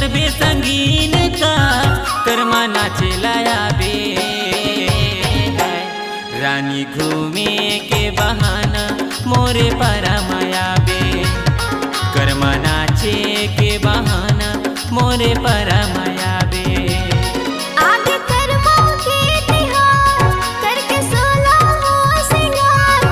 करबे संगीन का कर्मा नाचे लाया बे। रानी घूमे के बहाना मोरे परा माया बे। कर्मा नाचे के बहाना मोरे परा माया बे। आगे कर्मों के तिहार करके सोला हो सिंगार।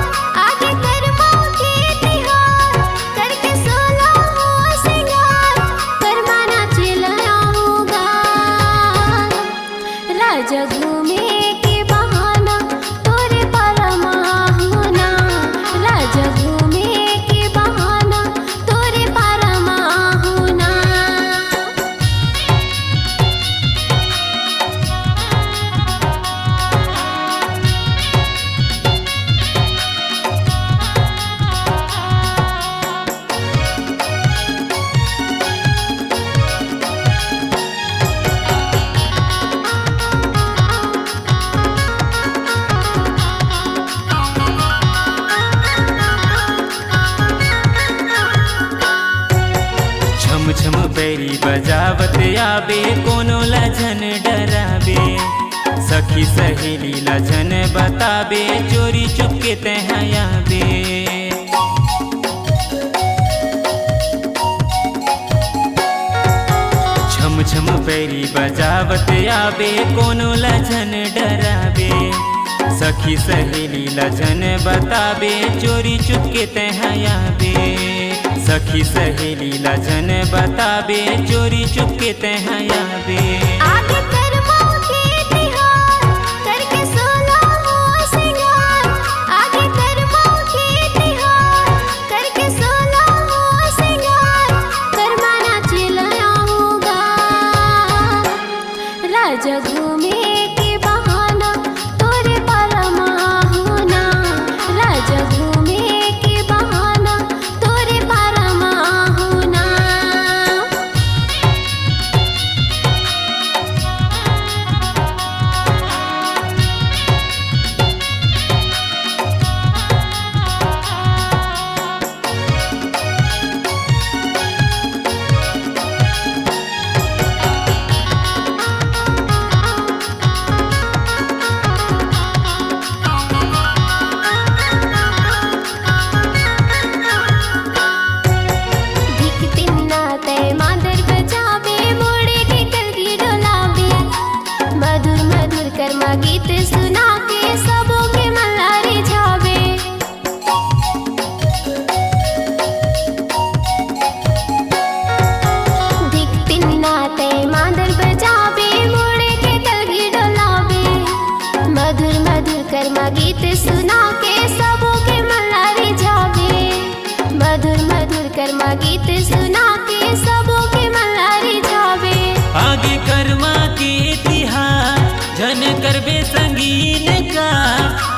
आगे कर्मों के तिहार करके सोला हो सिंगार। कर्मा नाचे लाऊंगा राजा घूमे के बहाना तोरे परमा होना। राजा घूमे के बहाना तोरे परमा होना। छम छम पैरी बजावत आबे कोनो लजन डराबे। सखी सहेली लजन बताबे चोरी चुपके तहाँ आबे। छम छम पैरी बजावत आबे कोनो लजन डराबे। सखी सहेली लजन बताबे चोरी चुपके तहाँ आबे। सखी सहेली लजन बताबे चोरी चुपके तहाँ आबे। आगे कर्मों के तिहार करके सोला हो सिंगार। आगे कर्मों के तिहार करके सोला हो सिंगार। कर्मा नाचे लाऊंगा राजा घूमे के बहाना तोरे परमा होना। राजा घूमे के बहाना तोरे परमा होना। मधुर मधुर कर्मा गीत सुना के सबों के मल्लारे जावे। दिख तिन नाते मादर बजावे मोड़े के कलगी डोलावे। मधुर मधुर कर्मा गीत सुना के सबों के मल्लारे जावे। मधुर मधुर कर्मा गीत सुना के सबों के मल्लारे जावे। आगे कर्मा के तिहार जन करबे संगीन का।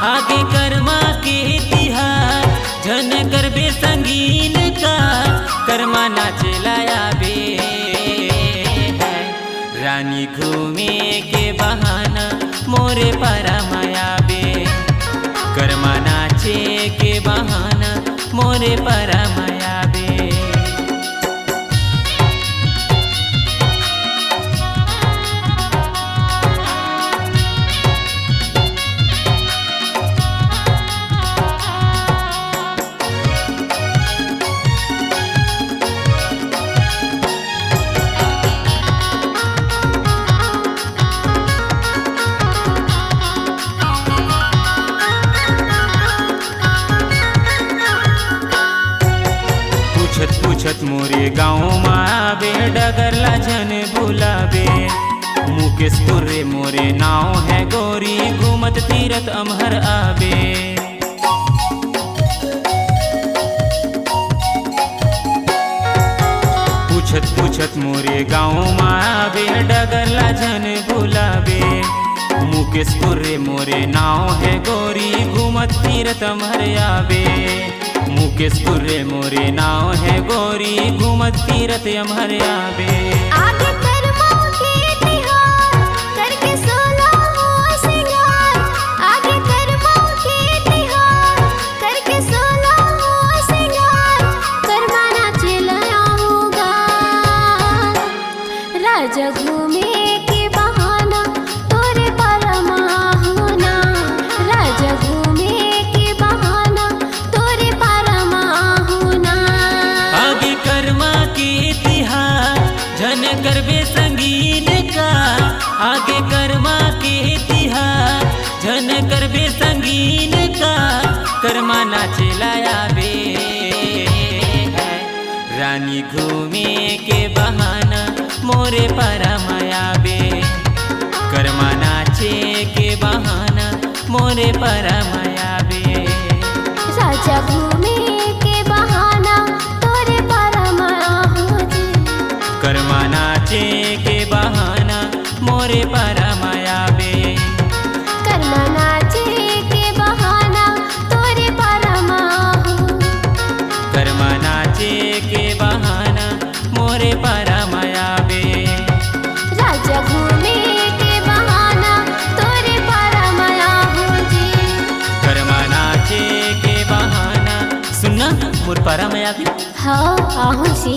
आगे कर्मा के तिहार जन करबे संगीन का कर्मा नाचे लाया बे। रानी घूमे के बहाना मोरे परा माया बे। कर्मा नाचे के बहाना मोरे परा माया बे। पूछत मोरे गाँव माबे डगर लाजन भुलाबे। मुकेशपुर रे मोरे नाव है गोरी घूमत तीरथ अमहर आबे। पूछत मोरे गाँव माबे डगर लाजन भुलाबे। मुकेशपुर रे मोरे नाव है गोरी घूमत तीरथ अमहर आबे। मुकेशपुर रे मोरे नाव है गोरी घूमत तीरथ अमहर आबे। आगे कर्मों के तिहार करके सोला हो सिंगार। आगे कर्मों के तिहार करके सोला हो सिंगार। कर्मा नाचे लाऊंगा राजा घूमे के बहाना तोरे परमा होना, राजा घूमे के बहाना तोरे परमा होना। आगे कर्मा के तिहार झन करबे संगीन का, आगे कर्मा के तिहार झन करबे संगीन का, कर्मा नाचे लायाबे रानी घूमे के बहाना मोरे परमायाबे, कर्मा नाचे के बहाना मोरे परमायाबे। राजा घूमे के बहाना तोरे परमा होजी, कर्मा नाचे के बहाना मोरे परमायाबे, कर्मा नाचे के बहाना तोरे परमा हो, कर्मा नाचे के बहाना मोरे परमायाबे। राजा घूमे के बहाना तोरे परमा होजी। कर्मा नाचे के बहाना सुनना मोर परमायाबे। हाँ आहू जी।